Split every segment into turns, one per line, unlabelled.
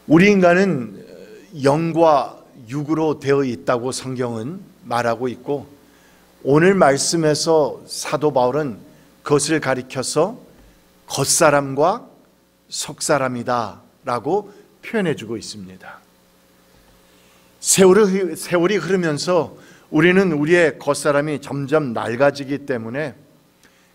우리 인간은 영과 육으로 되어 있다고 성경은 말하고 있고, 오늘 말씀에서 사도 바울은 그것을 가리켜서 겉사람과 속사람이다 라고 표현해 주고 있습니다. 세월이 흐르면서 우리는 우리의 겉사람이 점점 낡아지기 때문에,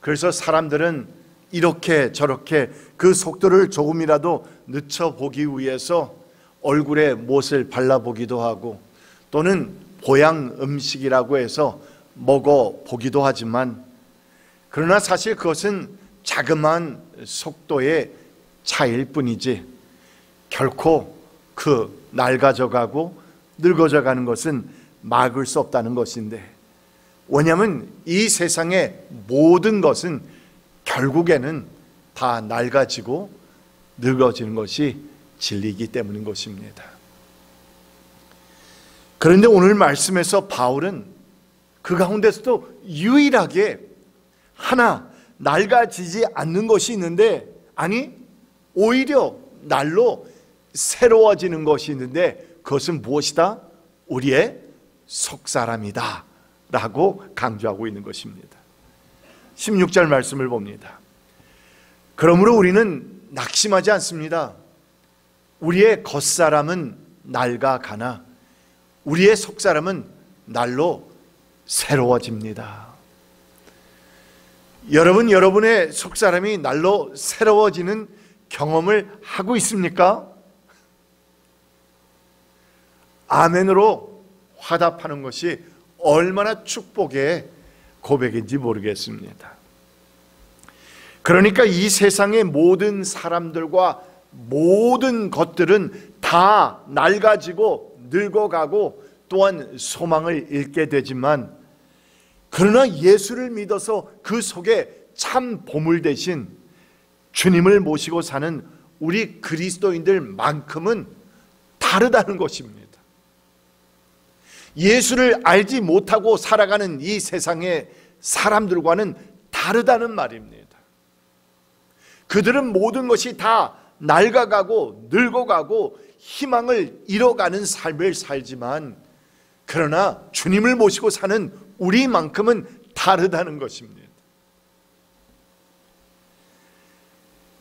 그래서 사람들은 이렇게 저렇게 그 속도를 조금이라도 늦춰보기 위해서 얼굴에 못을 발라보기도 하고, 또는 보양 음식이라고 해서 먹어보기도 하지만, 그러나 사실 그것은 자그마한 속도의 차이일 뿐이지 결코 그 낡아져가고 늙어져가는 것은 막을 수 없다는 것인데, 왜냐하면 이 세상의 모든 것은 결국에는 다 낡아지고 늙어지는 것이 진리이기 때문인 것입니다. 그런데 오늘 말씀에서 바울은 그 가운데서도 유일하게 하나 낡아지지 않는 것이 있는데, 아니 오히려 날로 새로워지는 것이 있는데, 그것은 무엇이다? 우리의 속사람이다 라고 강조하고 있는 것입니다. 16절 말씀을 봅니다. 그러므로 우리는 낙심하지 않습니다. 우리의 겉사람은 낡아가나 우리의 속사람은 날로 새로워집니다. 여러분, 여러분의 속사람이 날로 새로워지는 경험을 하고 있습니까? 아멘으로 화답하는 것이 얼마나 축복의 고백인지 모르겠습니다. 그러니까 이 세상의 모든 사람들과 모든 것들은 다 낡아지고 늙어가고 또한 소망을 잃게 되지만, 그러나 예수를 믿어서 그 속에 참 보물 대신 주님을 모시고 사는 우리 그리스도인들만큼은 다르다는 것입니다. 예수를 알지 못하고 살아가는 이 세상의 사람들과는 다르다는 말입니다. 그들은 모든 것이 다 낡아가고 늙어가고 희망을 잃어가는 삶을 살지만, 그러나 주님을 모시고 사는 우리만큼은 다르다는 것입니다.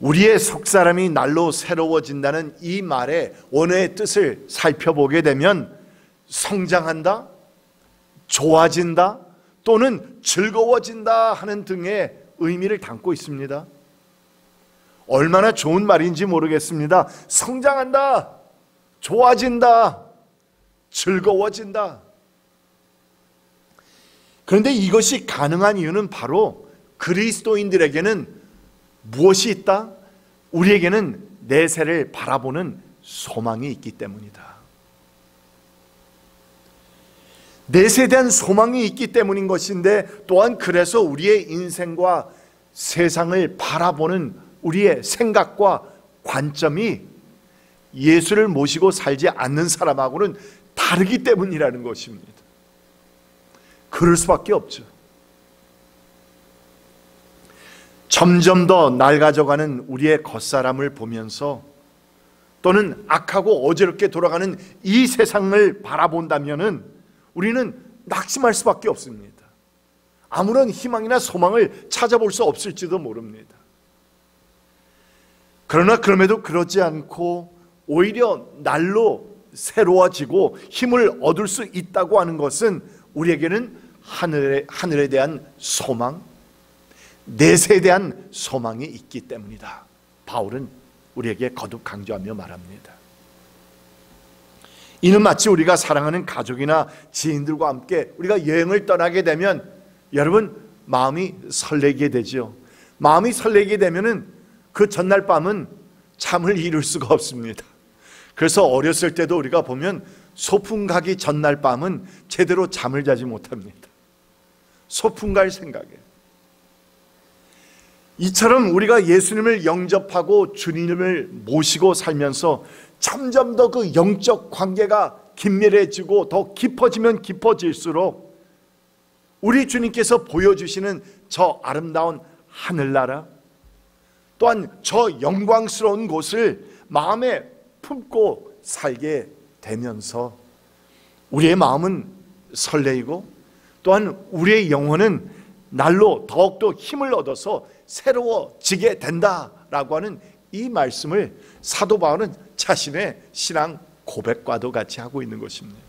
우리의 속사람이 날로 새로워진다는 이 말의 원어의 뜻을 살펴보게 되면 성장한다, 좋아진다, 또는 즐거워진다 하는 등의 의미를 담고 있습니다. 얼마나 좋은 말인지 모르겠습니다. 성장한다, 좋아진다, 즐거워진다. 그런데 이것이 가능한 이유는 바로 그리스도인들에게는 무엇이 있다? 우리에게는 내세를 바라보는 소망이 있기 때문이다. 내세에 대한 소망이 있기 때문인 것인데, 또한 그래서 우리의 인생과 세상을 바라보는 우리의 생각과 관점이 예수를 모시고 살지 않는 사람하고는 다르기 때문이라는 것입니다. 그럴 수밖에 없죠. 점점 더 낡아져가는 우리의 겉사람을 보면서, 또는 악하고 어지럽게 돌아가는 이 세상을 바라본다면은 우리는 낙심할 수밖에 없습니다. 아무런 희망이나 소망을 찾아볼 수 없을지도 모릅니다. 그러나 그럼에도 그러지 않고 오히려 날로 새로워지고 힘을 얻을 수 있다고 하는 것은 우리에게는 하늘에 대한 소망, 내세에 대한 소망이 있기 때문이다. 바울은 우리에게 거듭 강조하며 말합니다. 이는 마치 우리가 사랑하는 가족이나 지인들과 함께 우리가 여행을 떠나게 되면 여러분 마음이 설레게 되죠. 마음이 설레게 되면은 그 전날 밤은 잠을 이룰 수가 없습니다. 그래서 어렸을 때도 우리가 보면 소풍 가기 전날 밤은 제대로 잠을 자지 못합니다. 소풍 갈 생각에. 이처럼 우리가 예수님을 영접하고 주님을 모시고 살면서 점점 더 그 영적 관계가 긴밀해지고 더 깊어지면 깊어질수록 우리 주님께서 보여주시는 저 아름다운 하늘나라, 또한 저 영광스러운 곳을 마음에 품고 살게 되면서 우리의 마음은 설레이고 또한 우리의 영혼은 날로 더욱더 힘을 얻어서 새로워지게 된다라고 하는 이 말씀을 사도 바울은 자신의 신앙 고백과도 같이 하고 있는 것입니다.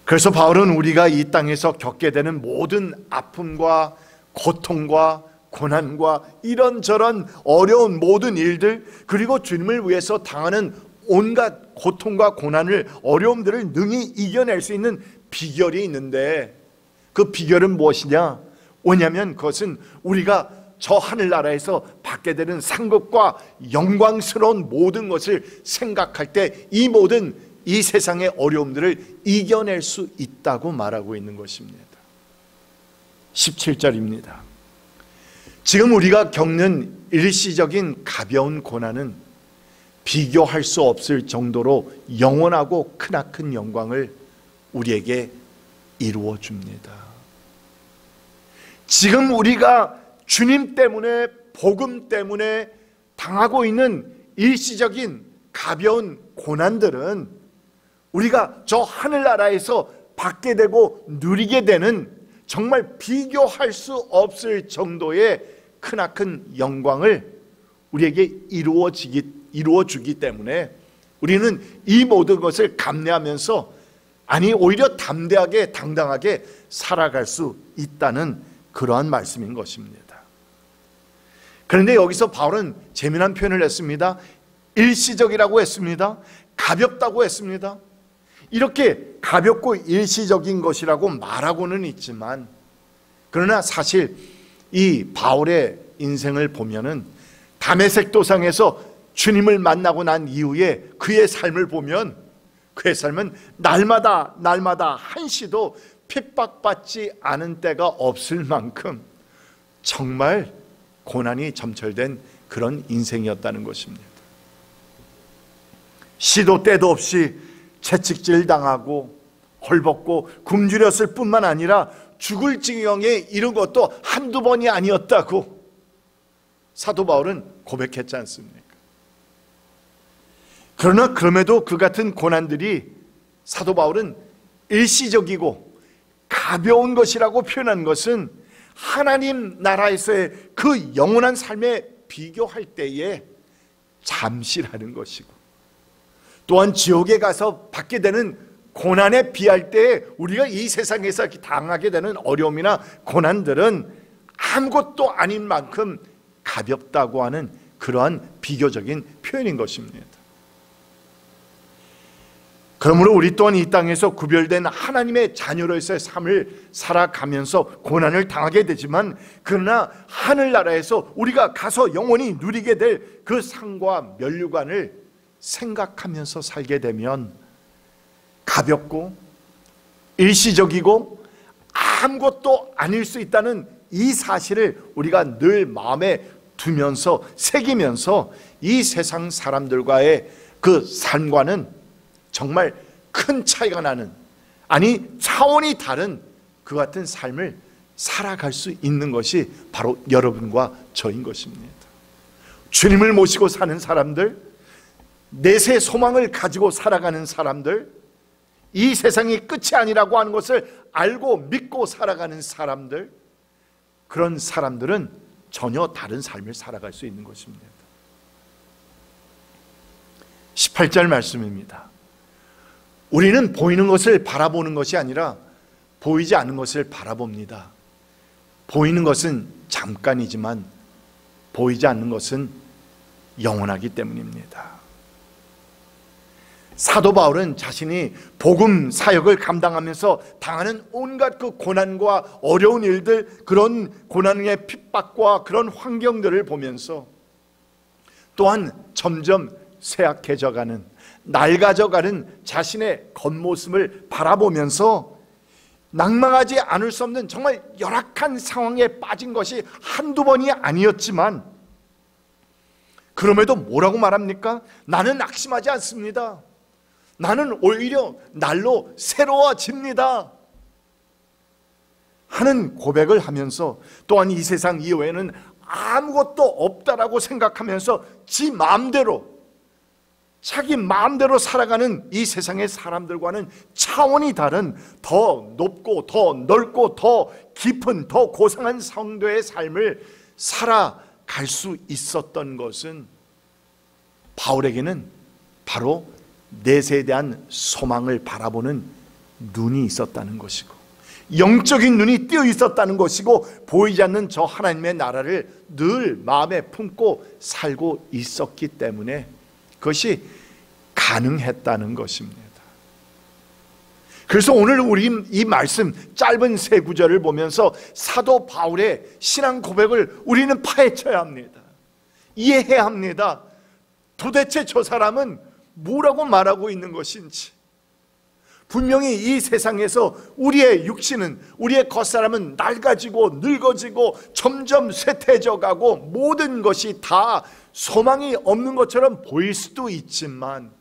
그래서 바울은 우리가 이 땅에서 겪게 되는 모든 아픔과 고통과 고난과 이런저런 어려운 모든 일들, 그리고 주님을 위해서 당하는 온갖 고통과 고난을, 어려움들을 능히 이겨낼 수 있는 비결이 있는데, 그 비결은 무엇이냐? 왜냐하면 그것은 우리가 저 하늘나라에서 받게 되는 상급과 영광스러운 모든 것을 생각할 때 이 모든 이 세상의 어려움들을 이겨낼 수 있다고 말하고 있는 것입니다. 17절입니다. 지금 우리가 겪는 일시적인 가벼운 고난은 비교할 수 없을 정도로 영원하고 크나큰 영광을 우리에게 이루어 줍니다. 지금 우리가 주님 때문에, 복음 때문에 당하고 있는 일시적인 가벼운 고난들은 우리가 저 하늘나라에서 받게 되고 누리게 되는 정말 비교할 수 없을 정도의 크나큰 영광을 우리에게 이루어주기 때문에 우리는 이 모든 것을 감내하면서, 아니 오히려 담대하게 당당하게 살아갈 수 있다는 그러한 말씀인 것입니다. 그런데 여기서 바울은 재미난 표현을 했습니다. 일시적이라고 했습니다. 가볍다고 했습니다. 이렇게 가볍고 일시적인 것이라고 말하고는 있지만, 그러나 사실 이 바울의 인생을 보면은 다메섹 도상에서 주님을 만나고 난 이후에 그의 삶을 보면, 그의 삶은 날마다 한시도 핍박받지 않은 때가 없을 만큼 정말 고난이 점철된 그런 인생이었다는 것입니다. 시도 때도 없이 채찍질 당하고 헐벗고 굶주렸을 뿐만 아니라 죽을 지경에 이른 것도 한두 번이 아니었다고 사도 바울은 고백했지 않습니까? 그러나 그럼에도 그 같은 고난들이 사도 바울은 일시적이고 가벼운 것이라고 표현한 것은 하나님 나라에서의 그 영원한 삶에 비교할 때에 잠시라는 것이고, 또한 지옥에 가서 받게 되는 고난에 비할 때 우리가 이 세상에서 당하게 되는 어려움이나 고난들은 아무것도 아닌 만큼 가볍다고 하는 그러한 비교적인 표현인 것입니다. 그러므로 우리 또한 이 땅에서 구별된 하나님의 자녀로서의 삶을 살아가면서 고난을 당하게 되지만, 그러나 하늘나라에서 우리가 가서 영원히 누리게 될 그 상과 면류관을 생각하면서 살게 되면 가볍고 일시적이고 아무것도 아닐 수 있다는 이 사실을 우리가 늘 마음에 두면서 새기면서 이 세상 사람들과의 그 삶과는 정말 큰 차이가 나는, 아니 차원이 다른 그 같은 삶을 살아갈 수 있는 것이 바로 여러분과 저인 것입니다. 주님을 모시고 사는 사람들, 내세 소망을 가지고 살아가는 사람들, 이 세상이 끝이 아니라고 하는 것을 알고 믿고 살아가는 사람들, 그런 사람들은 전혀 다른 삶을 살아갈 수 있는 것입니다. 18절 말씀입니다. 우리는 보이는 것을 바라보는 것이 아니라 보이지 않는 것을 바라봅니다. 보이는 것은 잠깐이지만 보이지 않는 것은 영원하기 때문입니다. 사도 바울은 자신이 복음 사역을 감당하면서 당하는 온갖 그 고난과 어려운 일들, 그런 고난의 핍박과 그런 환경들을 보면서 또한 점점 쇠약해져가는, 낡아져가는 자신의 겉모습을 바라보면서 낭망하지 않을 수 없는 정말 열악한 상황에 빠진 것이 한두 번이 아니었지만, 그럼에도 뭐라고 말합니까? 나는 낙심하지 않습니다. 나는 오히려 날로 새로워집니다 하는 고백을 하면서, 또한 이 세상 이외에는 아무것도 없다라고 생각하면서 지 마음대로, 자기 마음대로 살아가는 이 세상의 사람들과는 차원이 다른 더 높고 더 넓고 더 깊은 더 고상한 성도의 삶을 살아갈 수 있었던 것은 바울에게는 바로 내세에 대한 소망을 바라보는 눈이 있었다는 것이고, 영적인 눈이 띄어 있었다는 것이고, 보이지 않는 저 하나님의 나라를 늘 마음에 품고 살고 있었기 때문에 그것이 가능했다는 것입니다. 그래서 오늘 우리 이 말씀 짧은 세 구절을 보면서 사도 바울의 신앙 고백을 우리는 파헤쳐야 합니다. 이해해야 합니다. 도대체 저 사람은 뭐라고 말하고 있는 것인지. 분명히 이 세상에서 우리의 육신은, 우리의 겉사람은 낡아지고 늙어지고 점점 쇠퇴해져 가고 모든 것이 다 소망이 없는 것처럼 보일 수도 있지만,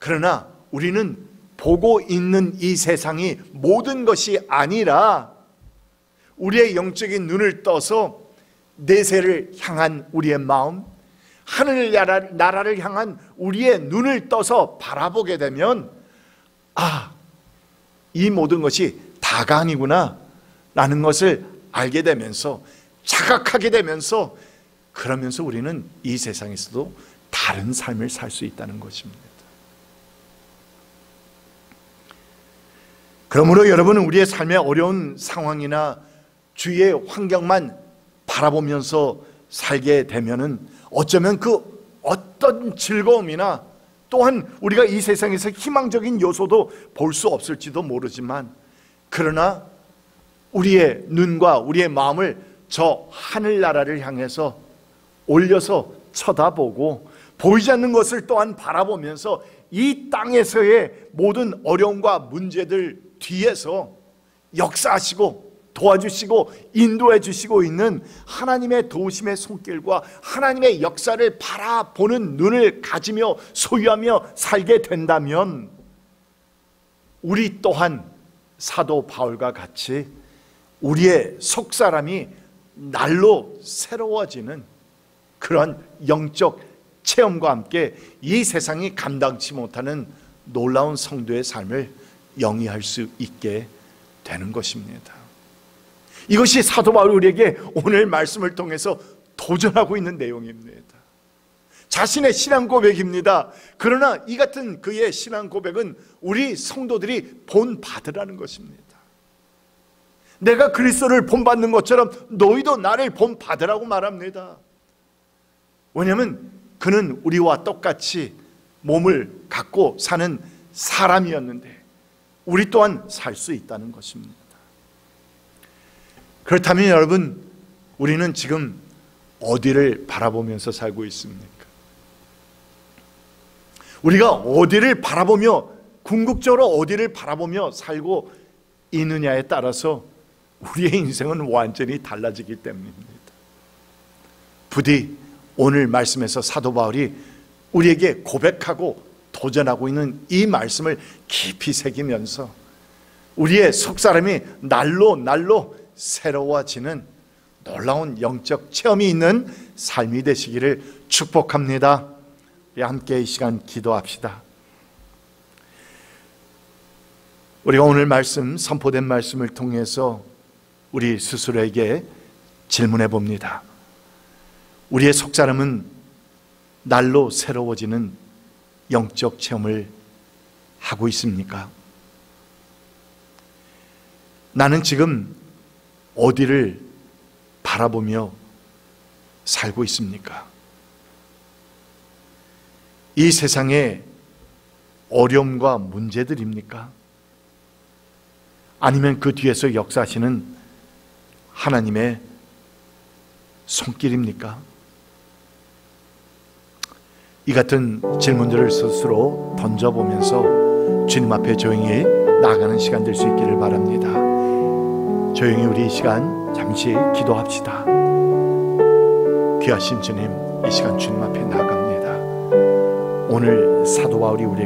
그러나 우리는 보고 있는 이 세상이 모든 것이 아니라 우리의 영적인 눈을 떠서 내세를 향한 우리의 마음, 하늘 나라를 향한 우리의 눈을 떠서 바라보게 되면, 아, 이 모든 것이 다가 아니구나 라는 것을 알게 되면서, 자각하게 되면서, 그러면서 우리는 이 세상에서도 다른 삶을 살 수 있다는 것입니다. 그러므로 여러분은 우리의 삶의 어려운 상황이나 주위의 환경만 바라보면서 살게 되면은 어쩌면 그 어떤 즐거움이나 또한 우리가 이 세상에서 희망적인 요소도 볼 수 없을지도 모르지만, 그러나 우리의 눈과 우리의 마음을 저 하늘나라를 향해서 올려서 쳐다보고 보이지 않는 것을 또한 바라보면서 이 땅에서의 모든 어려움과 문제들 뒤에서 역사하시고 도와주시고 인도해 주시고 있는 하나님의 도우심의 손길과 하나님의 역사를 바라보는 눈을 가지며 소유하며 살게 된다면, 우리 또한 사도 바울과 같이 우리의 속사람이 날로 새로워지는 그런 영적 체험과 함께 이 세상이 감당치 못하는 놀라운 성도의 삶을 영위할 수 있게 되는 것입니다. 이것이 사도 바울이 우리에게 오늘 말씀을 통해서 도전하고 있는 내용입니다. 자신의 신앙 고백입니다. 그러나 이 같은 그의 신앙 고백은 우리 성도들이 본받으라는 것입니다. 내가 그리스도를 본받는 것처럼 너희도 나를 본받으라고 말합니다. 왜냐하면 그는 우리와 똑같이 몸을 갖고 사는 사람이었는데 우리 또한 살 수 있다는 것입니다. 그렇다면 여러분, 우리는 지금 어디를 바라보면서 살고 있습니까? 우리가 어디를 바라보며, 궁극적으로 어디를 바라보며 살고 있느냐에 따라서 우리의 인생은 완전히 달라지기 때문입니다. 부디 오늘 말씀에서 사도 바울이 우리에게 고백하고 도전하고 있는 이 말씀을 깊이 새기면서 우리의 속사람이 날로 새로워지는 놀라운 영적 체험이 있는 삶이 되시기를 축복합니다. 함께 이 시간 기도합시다. 우리가 오늘 말씀, 선포된 말씀을 통해서 우리 스스로에게 질문해 봅니다. 우리의 속사람은 날로 새로워지는 영적 체험을 하고 있습니까? 나는 지금 어디를 바라보며 살고 있습니까? 이 세상의 어려움과 문제들입니까? 아니면 그 뒤에서 역사하시는 하나님의 손길입니까? 이 같은 질문들을 스스로 던져보면서 주님 앞에 조용히 나아가는 시간 될 수 있기를 바랍니다. 조용히 우리 이 시간 잠시 기도합시다. 귀하신 주님, 이 시간 주님 앞에 나아갑니다. 오늘 사도 바울이 우리